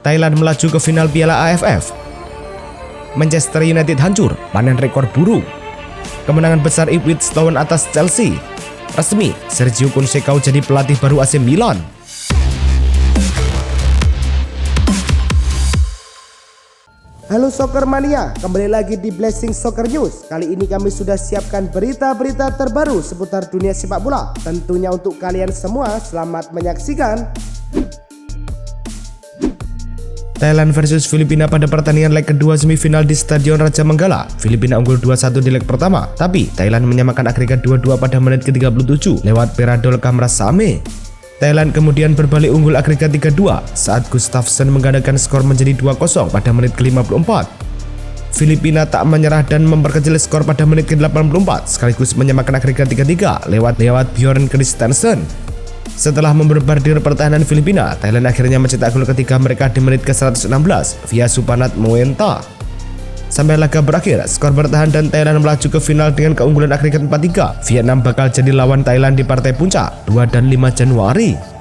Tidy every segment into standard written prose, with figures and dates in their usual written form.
Thailand melaju ke final Piala AFF. Manchester United hancur, panen rekor buruk. Kemenangan besar Ipswich Town atas Chelsea. Resmi, Sergio Conceição jadi pelatih baru AC Milan. Halo Soccer Mania, kembali lagi di Blessing Soccer News. Kali ini kami sudah siapkan berita-berita terbaru seputar dunia sepak bola. Tentunya untuk kalian semua, selamat menyaksikan. Thailand versus Filipina pada pertandingan leg kedua semifinal di Stadion Raja Manggala. Filipina unggul 2-1 di leg pertama, tapi Thailand menyamakan agregat 2-2 pada menit ke-37 lewat Peradol Kamrasame. Thailand kemudian berbalik unggul agregat 3-2 saat Gustafsson menggandakan skor menjadi 2-0 pada menit ke-54. Filipina tak menyerah dan memperkecil skor pada menit ke-84 sekaligus menyamakan agregat 3-3 lewat Bjorn Christensen. Setelah membarbardir pertahanan Filipina, Thailand akhirnya mencetak gol ketiga mereka di menit ke-116 via Supanat Moenta. Sampai laga berakhir, skor bertahan dan Thailand melaju ke final dengan keunggulan agregat 4-3. Vietnam bakal jadi lawan Thailand di partai puncak 2 dan 5 Januari.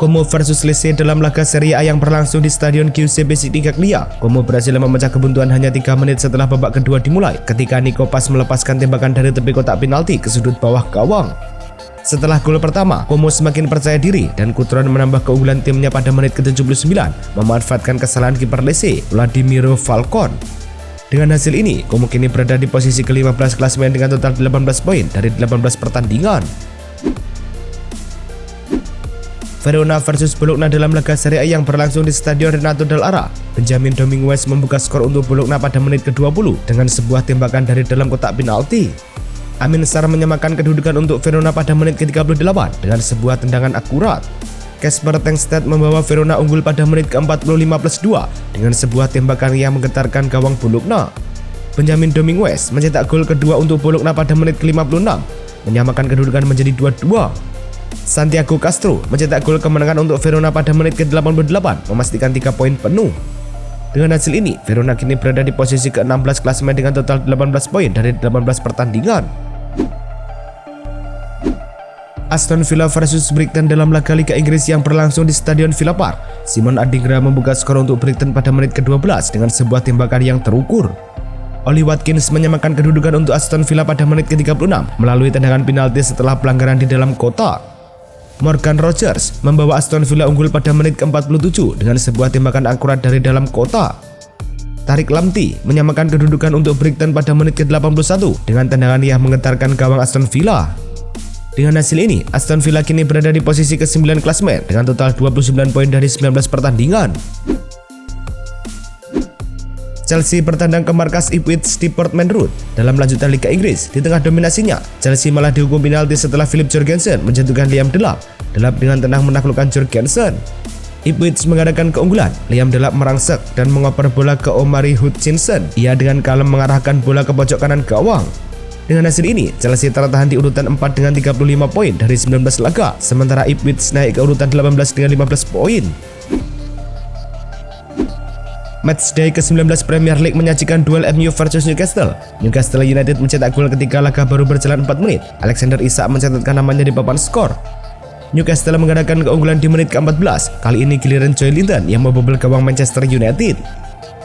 Como versus Lecce dalam laga Serie A yang berlangsung di Stadion Giuseppe Civitavecchia. Como berhasil memecah kebuntuan hanya 3 menit setelah babak kedua dimulai ketika Nico Paz melepaskan tembakan dari tepi kotak penalti ke sudut bawah gawang. Setelah gol pertama, Como semakin percaya diri dan Coutron menambah keunggulan timnya pada menit ke-79 memanfaatkan kesalahan kiper Lecce, Vladimiro Falcon. Dengan hasil ini, Como kini berada di posisi ke-15 klasemen dengan total 18 poin dari 18 pertandingan. Verona versus Bologna dalam laga Serie A yang berlangsung di Stadion Renato Dall'Ara. Benjamin Dominguez membuka skor untuk Bologna pada menit ke-20 dengan sebuah tembakan dari dalam kotak penalti. Amin Sarr menyamakan kedudukan untuk Verona pada menit ke-38 dengan sebuah tendangan akurat. Kasper Tengstedt membawa Verona unggul pada menit ke-45+2 dengan sebuah tembakan yang menggetarkan gawang Bologna. Benjamin Dominguez mencetak gol kedua untuk Bologna pada menit ke-56, menyamakan kedudukan menjadi 2-2. Santiago Castro mencetak gol kemenangan untuk Verona pada menit ke-88, memastikan 3 poin penuh. Dengan hasil ini, Verona kini berada di posisi ke-16 klasemen dengan total 18 poin dari 18 pertandingan. Aston Villa versus Brighton dalam laga Liga Inggris yang berlangsung di Stadion Villa Park. Simon Adingra membuka skor untuk Brighton pada menit ke-12 dengan sebuah tembakan yang terukur. Ollie Watkins menyamakan kedudukan untuk Aston Villa pada menit ke-36 melalui tendangan penalti setelah pelanggaran di dalam kotak. Morgan Rogers membawa Aston Villa unggul pada menit ke-47 dengan sebuah tembakan akurat dari dalam kotak. Tariq Lamptey menyamakan kedudukan untuk Brighton pada menit ke-81 dengan tendangan yang menggetarkan gawang Aston Villa. Dengan hasil ini, Aston Villa kini berada di posisi ke-9 klasemen dengan total 29 poin dari 19 pertandingan. Chelsea bertandang ke markas Ipswich di Portman Road dalam lanjutan Liga Inggris. Di tengah dominasinya, Chelsea malah dihukum penalti setelah Philip Jorgensen menjatuhkan Liam Delap. Delap dengan tenang menaklukkan Jorgensen. Ipswich mengadakan keunggulan. Liam Delap merangsek dan mengoper bola ke Omari Hutchinson. Ia dengan kalem mengarahkan bola ke pojok kanan gawang. Dengan hasil ini, Chelsea tertahan di urutan 4 dengan 35 poin dari 19 laga, sementara Ipswich naik ke urutan 18 dengan 15 poin. Matchday ke-19 Premier League menyajikan duel MU versus Newcastle. Newcastle United mencetak gol ketika laga baru berjalan 4 menit. Alexander Isak mencatatkan namanya di papan skor. Newcastle mengadakan keunggulan di menit ke-14. Kali ini giliran Joe Linton yang membobol gawang Manchester United.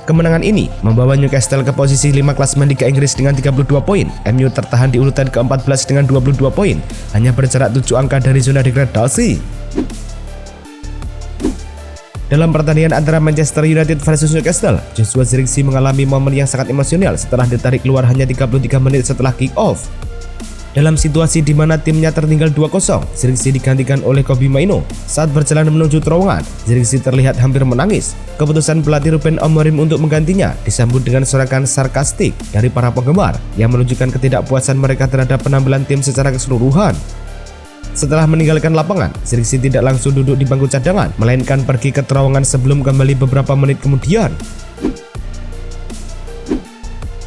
Kemenangan ini membawa Newcastle ke posisi 5 klasemen Liga Inggris dengan 32 poin. MU tertahan di urutan ke-14 dengan 22 poin, hanya berjarak 7 angka dari zona degradasi. Dalam pertandingan antara Manchester United versus Newcastle, Joshua Zirkzee mengalami momen yang sangat emosional setelah ditarik keluar hanya 33 menit setelah kick-off. Dalam situasi di mana timnya tertinggal 2-0, Zirkzee digantikan oleh Kobbie Mainoo. Saat berjalan menuju terowongan, Zirkzee terlihat hampir menangis. Keputusan pelatih Ruben Amorim untuk menggantinya disambut dengan sorakan sarkastik dari para penggemar yang menunjukkan ketidakpuasan mereka terhadap penampilan tim secara keseluruhan. Setelah meninggalkan lapangan, Zirkzee tidak langsung duduk di bangku cadangan, melainkan pergi ke terowongan sebelum kembali beberapa menit kemudian.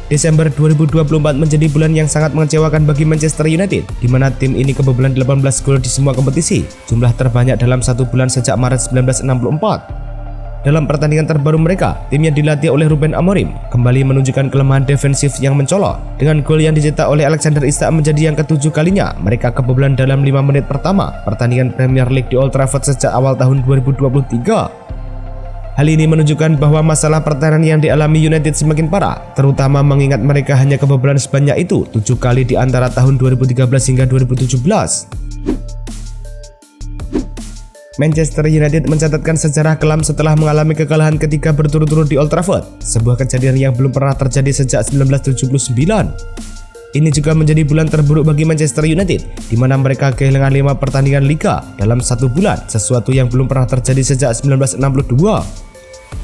Desember 2024 menjadi bulan yang sangat mengecewakan bagi Manchester United, di mana tim ini kebobolan 18 gol di semua kompetisi, jumlah terbanyak dalam satu bulan sejak Maret 1964. Dalam pertandingan terbaru mereka, tim yang dilatih oleh Ruben Amorim kembali menunjukkan kelemahan defensif yang mencolok. Dengan gol yang dicetak oleh Alexander Isak menjadi yang ke-7 kalinya, mereka kebobolan dalam 5 menit pertama pertandingan Premier League di Old Trafford sejak awal tahun 2023. Hal ini menunjukkan bahwa masalah pertahanan yang dialami United semakin parah, terutama mengingat mereka hanya kebobolan sebanyak itu 7 kali di antara tahun 2013 hingga 2017. Manchester United mencatatkan sejarah kelam setelah mengalami kekalahan ketiga berturut-turut di Old Trafford, sebuah kejadian yang belum pernah terjadi sejak 1979. Ini juga menjadi bulan terburuk bagi Manchester United, di mana mereka kehilangan 5 pertandingan Liga dalam 1 bulan, sesuatu yang belum pernah terjadi sejak 1962.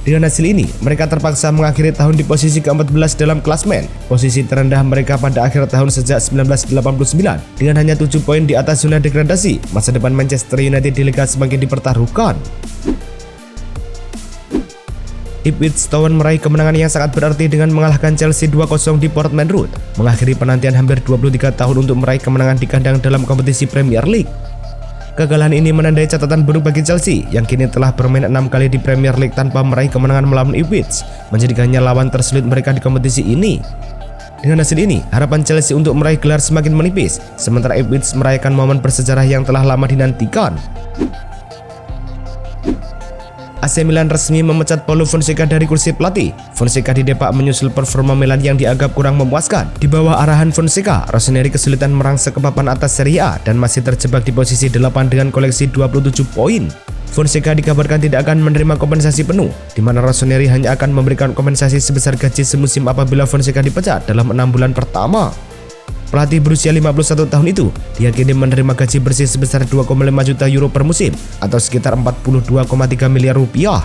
Dengan hasil ini, mereka terpaksa mengakhiri tahun di posisi ke-14 dalam klasmen, posisi terendah mereka pada akhir tahun sejak 1989. Dengan hanya 7 poin di atas zona degradasi, masa depan Manchester United di Liga semakin dipertaruhkan. Ipswich Town meraih kemenangan yang sangat berarti dengan mengalahkan Chelsea 2-0 di Portman Road, mengakhiri penantian hampir 23 tahun untuk meraih kemenangan di kandang dalam kompetisi Premier League. Kekalahan ini menandai catatan buruk bagi Chelsea yang kini telah bermain 6 kali di Premier League tanpa meraih kemenangan melawan Ipswich, menjadikannya lawan tersulit mereka di kompetisi ini. Dengan hasil ini, harapan Chelsea untuk meraih gelar semakin menipis, sementara Ipswich merayakan momen bersejarah yang telah lama dinantikan. AC Milan resmi memecat Paulo Fonseca dari kursi pelatih. Fonseca didepak menyusul performa Milan yang dianggap kurang memuaskan. Di bawah arahan Fonseca, Rossoneri kesulitan merangsek ke papan atas Serie A dan masih terjebak di posisi 8 dengan koleksi 27 poin. Fonseca dikabarkan tidak akan menerima kompensasi penuh, di mana Rossoneri hanya akan memberikan kompensasi sebesar gaji semusim apabila Fonseca dipecat dalam 6 bulan pertama. Pelatih berusia 51 tahun itu diyakini menerima gaji bersih sebesar 2,5 juta euro per musim atau sekitar 42,3 miliar rupiah.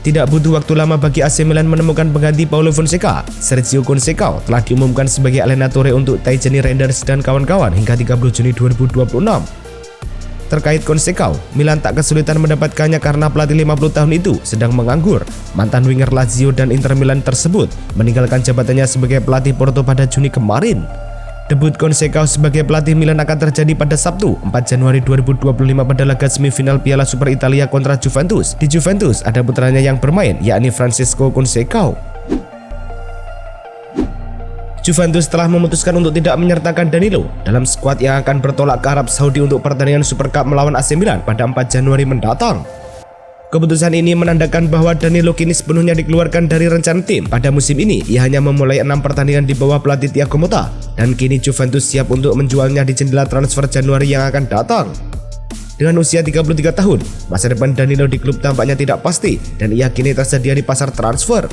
Tidak butuh waktu lama bagi AC Milan menemukan pengganti Paulo Fonseca. Sergio Conceição telah diumumkan sebagai allenatore untuk Tijani Reinders dan kawan-kawan hingga 30 Juni 2026. Terkait Conceição, Milan tak kesulitan mendapatkannya karena pelatih 50 tahun itu sedang menganggur. Mantan winger Lazio dan Inter Milan tersebut meninggalkan jabatannya sebagai pelatih Porto pada Juni kemarin. Debut Conceição sebagai pelatih Milan akan terjadi pada Sabtu, 4 Januari 2025 pada laga semifinal Piala Super Italia kontra Juventus. Di Juventus ada putranya yang bermain, yakni Francesco Conceição. Juventus telah memutuskan untuk tidak menyertakan Danilo dalam skuad yang akan bertolak ke Arab Saudi untuk pertandingan Super Cup melawan AC Milan pada 4 Januari mendatang. Keputusan ini menandakan bahwa Danilo kini sepenuhnya dikeluarkan dari rencana tim. Pada musim ini, ia hanya memulai 6 pertandingan di bawah pelatih Thiago Motta, dan kini Juventus siap untuk menjualnya di jendela transfer Januari yang akan datang. Dengan usia 33 tahun, masa depan Danilo di klub tampaknya tidak pasti, dan ia kini tersedia di pasar transfer.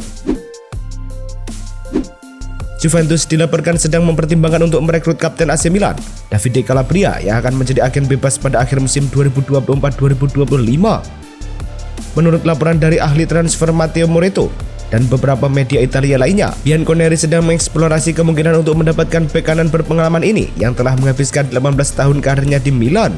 Juventus dilaporkan sedang mempertimbangkan untuk merekrut kapten AC Milan, Davide Calabria, yang akan menjadi agen bebas pada akhir musim 2024-2025. Menurut laporan dari ahli transfer Matteo Moretto dan beberapa media Italia lainnya, Bianconeri sedang mengeksplorasi kemungkinan untuk mendapatkan bek kanan berpengalaman ini yang telah menghabiskan 18 tahun karirnya di Milan.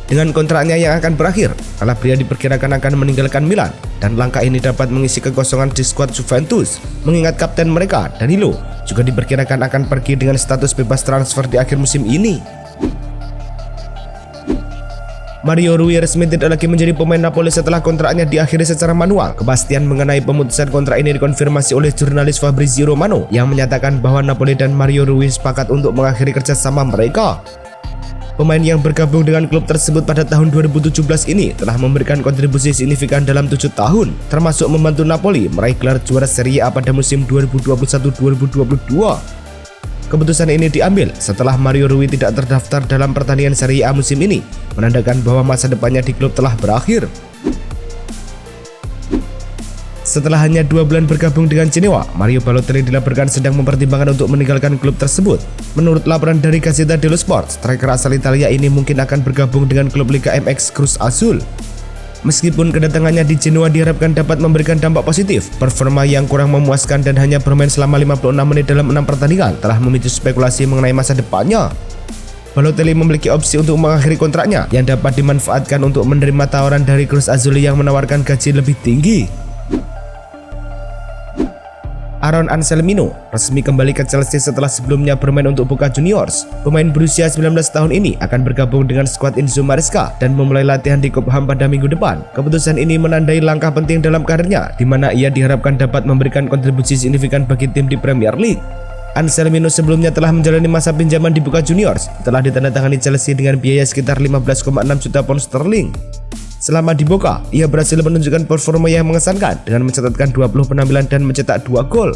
Dengan kontraknya yang akan berakhir, Calabria diperkirakan akan meninggalkan Milan, dan langkah ini dapat mengisi kekosongan di skuad Juventus, mengingat kapten mereka, Danilo, juga diperkirakan akan pergi dengan status bebas transfer di akhir musim ini. Mario Rui resmi tidak lagi menjadi pemain Napoli setelah kontraknya diakhiri secara manual. Kepastian mengenai pemutusan kontrak ini dikonfirmasi oleh jurnalis Fabrizio Romano yang menyatakan bahwa Napoli dan Mario Rui sepakat untuk mengakhiri kerjasama mereka. Pemain yang bergabung dengan klub tersebut pada tahun 2017 ini telah memberikan kontribusi signifikan dalam 7 tahun, termasuk membantu Napoli meraih gelar juara Serie A pada musim 2021-2022. Keputusan ini diambil setelah Mario Rui tidak terdaftar dalam pertandingan Serie A musim ini, menandakan bahwa masa depannya di klub telah berakhir. Setelah hanya 2 bulan bergabung dengan Genoa, Mario Balotelli dilaporkan sedang mempertimbangkan untuk meninggalkan klub tersebut. Menurut laporan dari Gazzetta dello Sport, striker asal Italia ini mungkin akan bergabung dengan klub Liga MX Cruz Azul. Meskipun kedatangannya di Genoa diharapkan dapat memberikan dampak positif, performa yang kurang memuaskan dan hanya bermain selama 56 menit dalam 6 pertandingan telah memicu spekulasi mengenai masa depannya. Balotelli memiliki opsi untuk mengakhiri kontraknya yang dapat dimanfaatkan untuk menerima tawaran dari Cruz Azul yang menawarkan gaji lebih tinggi. Aaron Anselmino resmi kembali ke Chelsea setelah sebelumnya bermain untuk Boca Juniors. Pemain berusia 19 tahun ini akan bergabung dengan skuad Enzo Maresca dan memulai latihan di Cobham pada minggu depan. Keputusan ini menandai langkah penting dalam karirnya, di mana ia diharapkan dapat memberikan kontribusi signifikan bagi tim di Premier League. Anselmino sebelumnya telah menjalani masa pinjaman di Boca Juniors setelah ditandatangani Chelsea dengan biaya sekitar 15,6 juta pound sterling. Selama di Boca, ia berhasil menunjukkan performa yang mengesankan dengan mencatatkan 20 penampilan dan mencetak 2 gol.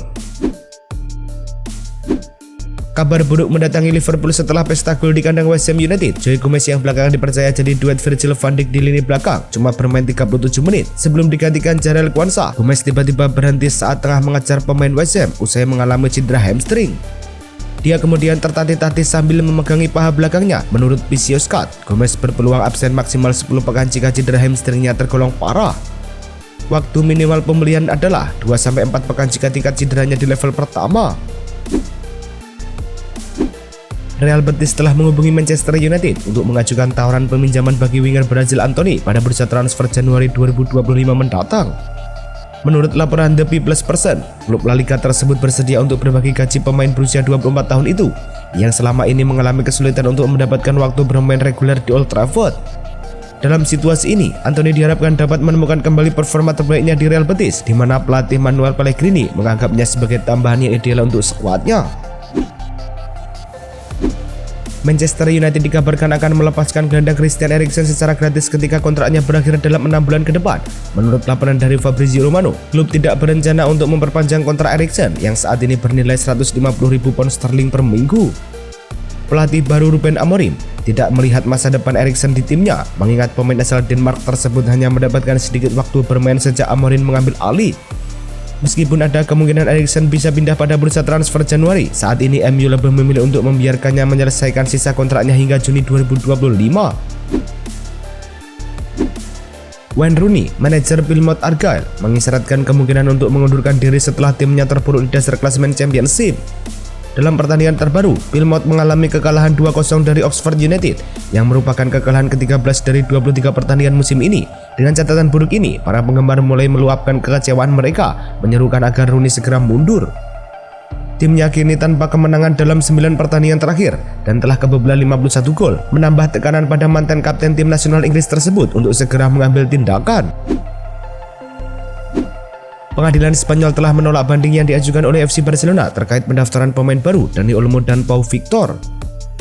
Kabar buruk mendatangi Liverpool setelah pesta gol di kandang West Ham United. Joe Gomez yang belakangan dipercaya jadi duet Virgil van Dijk di lini belakang cuma bermain 37 menit sebelum digantikan Jarell Quansah. Gomez tiba-tiba berhenti saat tengah mengejar pemain West Ham usai mengalami cedera hamstring. Dia kemudian tertatih-tatih sambil memegangi paha belakangnya. Menurut Physioscout, Gomez berpeluang absen maksimal 10 pekan jika cedera hamstringnya tergolong parah. Waktu minimal pemulihan adalah 2-4 pekan jika tingkat cederanya di level pertama. Real Betis telah menghubungi Manchester United untuk mengajukan tawaran peminjaman bagi winger Brazil Antony pada bursa transfer Januari 2025 mendatang. Menurut laporan The People's Person, klub La Liga tersebut bersedia untuk berbagi gaji pemain berusia 24 tahun itu yang selama ini mengalami kesulitan untuk mendapatkan waktu bermain reguler di Old Trafford. Dalam situasi ini, Antony diharapkan dapat menemukan kembali performa terbaiknya di Real Betis, di mana pelatih Manuel Pellegrini menganggapnya sebagai tambahan yang ideal untuk skuadnya. Manchester United dikabarkan akan melepaskan gelandang Christian Eriksen secara gratis ketika kontraknya berakhir dalam 6 bulan ke depan. Menurut laporan dari Fabrizio Romano, klub tidak berencana untuk memperpanjang kontrak Eriksen yang saat ini bernilai 150.000 pound sterling per minggu. Pelatih baru Ruben Amorim tidak melihat masa depan Eriksen di timnya, mengingat pemain asal Denmark tersebut hanya mendapatkan sedikit waktu bermain sejak Amorim mengambil alih. Meskipun ada kemungkinan Eriksen bisa pindah pada bursa transfer Januari, saat ini MU lebih memilih untuk membiarkannya menyelesaikan sisa kontraknya hingga Juni 2025. Wayne Rooney, manajer Plymouth Argyle, mengisyaratkan kemungkinan untuk mengundurkan diri setelah timnya terpuruk di dasar klasemen Championship. Dalam pertandingan terbaru, Plymouth mengalami kekalahan 2-0 dari Oxford United yang merupakan kekalahan ke-13 dari 23 pertandingan musim ini. Dengan catatan buruk ini, para penggemar mulai meluapkan kekecewaan mereka, menyerukan agar Rooney segera mundur. Timnya kini tanpa kemenangan dalam 9 pertandingan terakhir dan telah kebobolan 51 gol, menambah tekanan pada mantan kapten tim nasional Inggris tersebut untuk segera mengambil tindakan. Pengadilan Spanyol telah menolak banding yang diajukan oleh FC Barcelona terkait pendaftaran pemain baru Dani Olmo dan Pau Victor.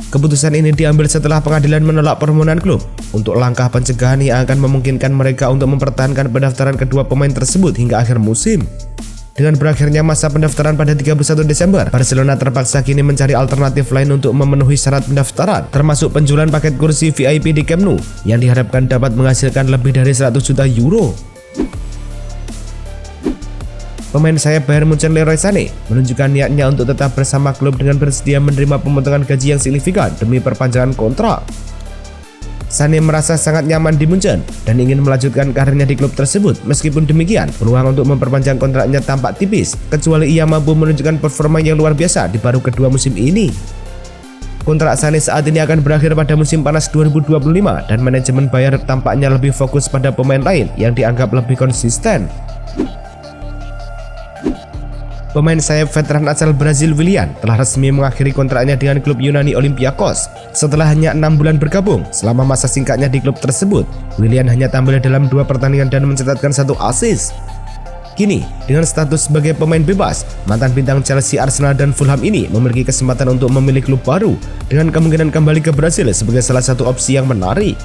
Keputusan ini diambil setelah pengadilan menolak permohonan klub untuk langkah pencegahan yang akan memungkinkan mereka untuk mempertahankan pendaftaran kedua pemain tersebut hingga akhir musim. Dengan berakhirnya masa pendaftaran pada 31 Desember, Barcelona terpaksa kini mencari alternatif lain untuk memenuhi syarat pendaftaran, termasuk penjualan paket kursi VIP di Camp Nou yang diharapkan dapat menghasilkan lebih dari 100 juta euro. Pemain sayap Bayern Munchen Leroy Sané menunjukkan niatnya untuk tetap bersama klub dengan bersedia menerima pemotongan gaji yang signifikan demi perpanjangan kontrak. Sané merasa sangat nyaman di Munchen dan ingin melanjutkan karirnya di klub tersebut. Meskipun demikian, peluang untuk memperpanjang kontraknya tampak tipis, kecuali ia mampu menunjukkan performa yang luar biasa di paruh kedua musim ini. Kontrak Sané saat ini akan berakhir pada musim panas 2025 dan manajemen Bayern tampaknya lebih fokus pada pemain lain yang dianggap lebih konsisten. Pemain sayap veteran asal Brazil Willian telah resmi mengakhiri kontraknya dengan klub Yunani Olympiakos. Setelah hanya 6 bulan bergabung, selama masa singkatnya di klub tersebut, Willian hanya tampil dalam 2 pertandingan dan mencatatkan 1 assist. Kini, dengan status sebagai pemain bebas, mantan bintang Chelsea, Arsenal, dan Fulham ini memiliki kesempatan untuk memilih klub baru dengan kemungkinan kembali ke Brasil sebagai salah satu opsi yang menarik.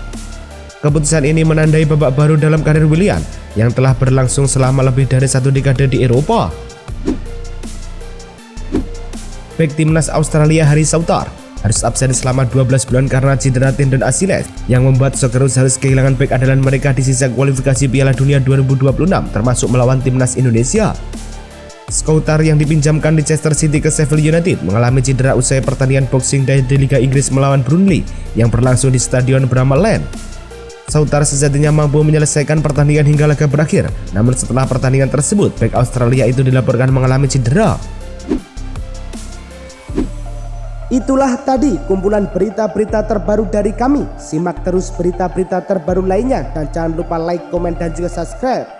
Keputusan ini menandai babak baru dalam karir Willian yang telah berlangsung selama lebih dari 1 dekade di Eropa. Bek timnas Australia Harry Souttar harus absen selama 12 bulan karena cedera tendon Achilles yang membuat Socceroos harus kehilangan bek andalan mereka di sisa kualifikasi Piala Dunia 2026 termasuk melawan timnas Indonesia. Souttar yang dipinjamkan Leicester City ke Sheffield United mengalami cedera usai pertandingan Boxing Day di Liga Inggris melawan Burnley yang berlangsung di Stadion Bramall Lane. Souttar sejatinya mampu menyelesaikan pertandingan hingga laga berakhir, namun setelah pertandingan tersebut, bek Australia itu dilaporkan mengalami cedera. Itulah tadi kumpulan berita-berita terbaru dari kami. Simak terus berita-berita terbaru lainnya dan jangan lupa like, komen, dan juga subscribe.